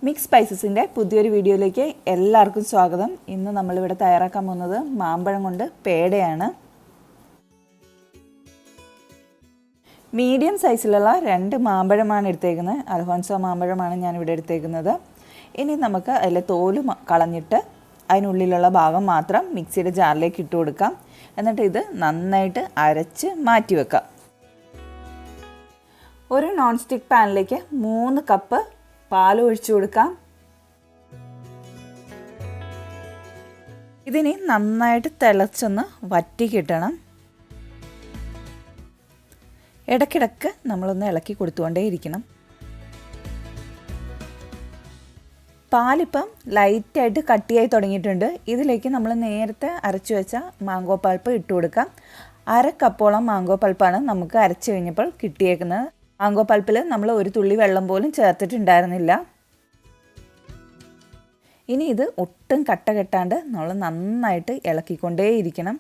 Mix സ്പൈസസിൻ്റെ പുതിയൊരു വീഡിയോയിലേക്ക് എല്ലാവർക്കും സ്വാഗതം. ഇന്ന് നമ്മളിവിടെ തയ്യാറാക്കാൻ പോകുന്നത് മാമ്പഴം കൊണ്ട് പേടയാണ്. മീഡിയം സൈസിലുള്ള 2 മാമ്പഴമാണ് എടുത്തേക്കുന്നത്. അൽഫോൻസോ മാമ്പഴമാണ് ഞാനിവിടെ എടുത്തേക്കുന്നത്. ഇനി നമുക്ക് അതിലെ തോല് കളഞ്ഞിട്ട് അതിനുള്ളിലുള്ള ഭാഗം മാത്രം മിക്സിയുടെ ജാറിലേക്ക് ഇട്ട് കൊടുക്കാം. എന്നിട്ട് ഇത് നന്നായിട്ട് അരച്ച് മാറ്റി വെക്കാം. ഒരു നോൺ സ്റ്റിക്ക് പാനിലേക്ക് 3 കപ്പ് പാൽ ഒഴിച്ചു കൊടുക്കാം. ഇതിനി നന്നായിട്ട് തിളച്ചൊന്ന് വറ്റി കിട്ടണം. ഇടയ്ക്കിടയ്ക്ക് നമ്മളൊന്ന് ഇളക്കി കൊടുത്തുകൊണ്ടേയിരിക്കണം. പാലിപ്പം ലൈറ്റായിട്ട് കട്ടിയായി തുടങ്ങിയിട്ടുണ്ട്. ഇതിലേക്ക് നമ്മൾ നേരത്തെ അരച്ചു വെച്ച മാംഗോ പൾപ്പ് ഇട്ട് കൊടുക്കാം. 1/2 കപ്പോളം മാംഗോ പൾപ്പാണ് നമുക്ക് അരച്ചു കഴിഞ്ഞപ്പോൾ കിട്ടിയേക്കുന്നത്. മാംഗോ പൾപ്പിൽ നമ്മൾ ഒരു തുള്ളി വെള്ളം പോലും ചേർത്തിട്ടുണ്ടായിരുന്നില്ല. ഇനി ഇത് ഒട്ടും കട്ട കെട്ടാണ്ട് നമ്മൾ നന്നായിട്ട് ഇളക്കിക്കൊണ്ടേയിരിക്കണം.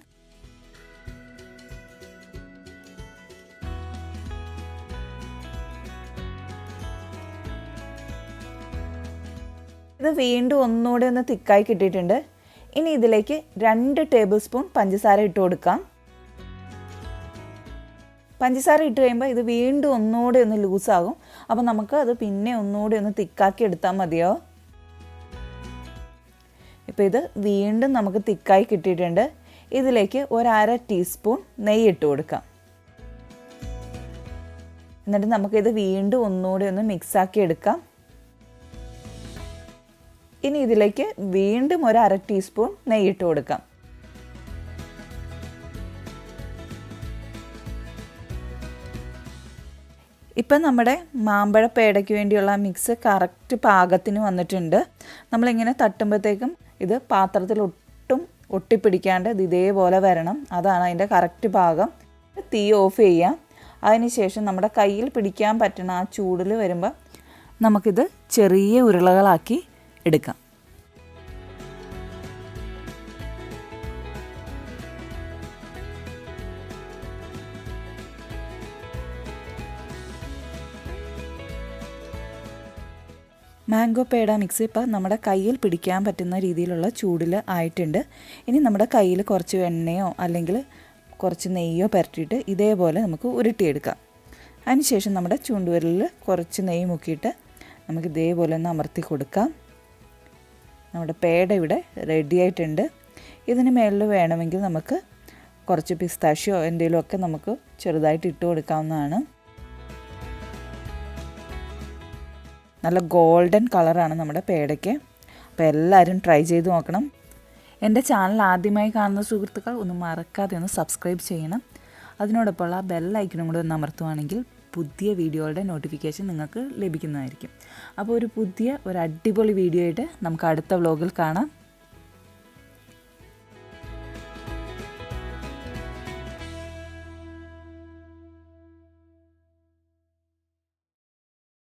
ഇത് വീണ്ടും ഒന്നുകൂടി ഒന്ന് തിക്കായി കിട്ടിയിട്ടുണ്ട്. ഇനി ഇതിലേക്ക് 2 ടേബിൾ സ്പൂൺ പഞ്ചസാര ഇട്ട് കൊടുക്കാം. പഞ്ചസാര ഇട്ട് കഴിയുമ്പോൾ ഇത് വീണ്ടും ഒന്നുകൂടി ഒന്ന് ലൂസാകും. അപ്പോൾ നമുക്ക് അത് പിന്നെ ഒന്നുകൂടി ഒന്ന് തിക്കാക്കി എടുത്താൽ മതിയോ. ഇപ്പോൾ ഇത് വീണ്ടും നമുക്ക് തിക്കായി കിട്ടിയിട്ടുണ്ട്. ഇതിലേക്ക് 1/2 ടീസ്പൂൺ നെയ്യ് ഇട്ട് കൊടുക്കാം. എന്നിട്ട് നമുക്കിത് വീണ്ടും ഒന്നുകൂടി ഒന്ന് മിക്സാക്കി എടുക്കാം. ഇനി ഇതിലേക്ക് വീണ്ടും 1/2 ടീസ്പൂൺ നെയ്യ് ഇട്ട് കൊടുക്കാം. ഇപ്പം നമ്മുടെ മാമ്പഴ പേടയ്ക്ക് വേണ്ടിയുള്ള മിക്സ് കറക്റ്റ് പാകത്തിന് വന്നിട്ടുണ്ട്. നമ്മളിങ്ങനെ തട്ടുമ്പോഴത്തേക്കും ഇത് പാത്രത്തിൽ ഒട്ടും ഒട്ടിപ്പിടിക്കാണ്ട് ഇത് ഇതേപോലെ വരണം. അതാണ് അതിൻ്റെ കറക്റ്റ് പാകം. തീ ഓഫ് ചെയ്യാം. അതിനുശേഷം നമ്മുടെ കയ്യിൽ പിടിക്കാൻ പറ്റുന്ന ആ ചൂടിൽ വരുമ്പോൾ നമുക്കിത് ചെറിയ ഉരുളകളാക്കി എടുക്കാം. മാംഗോ പേട മിക്സ് ഇപ്പോൾ നമ്മുടെ കയ്യിൽ പിടിക്കാൻ പറ്റുന്ന രീതിയിലുള്ള ചൂടിൽ ആയിട്ടുണ്ട്. ഇനി നമ്മുടെ കയ്യിൽ കുറച്ച് എണ്ണയോ അല്ലെങ്കിൽ കുറച്ച് നെയ്യോ പുരട്ടിയിട്ട് ഇതേപോലെ നമുക്ക് ഉരുട്ടിയെടുക്കാം. അതിനുശേഷം നമ്മുടെ ചൂണ്ടുവിരലിൽ കുറച്ച് നെയ്യ് മുക്കിയിട്ട് നമുക്ക് ഇതേപോലെ ഒന്ന് അമർത്തി കൊടുക്കാം. നമ്മുടെ പേട ഇവിടെ റെഡി ആയിട്ടുണ്ട്. ഇതിന് മേളിൽ വേണമെങ്കിൽ നമുക്ക് കുറച്ച് പിസ്താഷ്യോ എന്തെങ്കിലുമൊക്കെ നമുക്ക് ചെറുതായിട്ട് ഇട്ട് കൊടുക്കാവുന്നതാണ്. നല്ല ഗോൾഡൻ കളറാണ് നമ്മുടെ പേടയ്ക്ക്. അപ്പോൾ എല്ലാവരും ട്രൈ ചെയ്ത് നോക്കണം. എൻ്റെ ചാനൽ ആദ്യമായി കാണുന്ന സുഹൃത്തുക്കൾ ഒന്ന് മറക്കാതെ ഒന്ന് സബ്സ്ക്രൈബ് ചെയ്യണം. അതിനോടൊപ്പമുള്ള ബെല്ലൈക്കണും കൂടെ ഒന്ന് അമർത്തുവാണെങ്കിൽ പുതിയ വീഡിയോകളുടെ നോട്ടിഫിക്കേഷൻ നിങ്ങൾക്ക് ലഭിക്കുന്നതായിരിക്കും. അപ്പോൾ ഒരു അടിപൊളി വീഡിയോ ആയിട്ട് നമുക്ക് അടുത്ത വ്ലോഗിൽ കാണാം.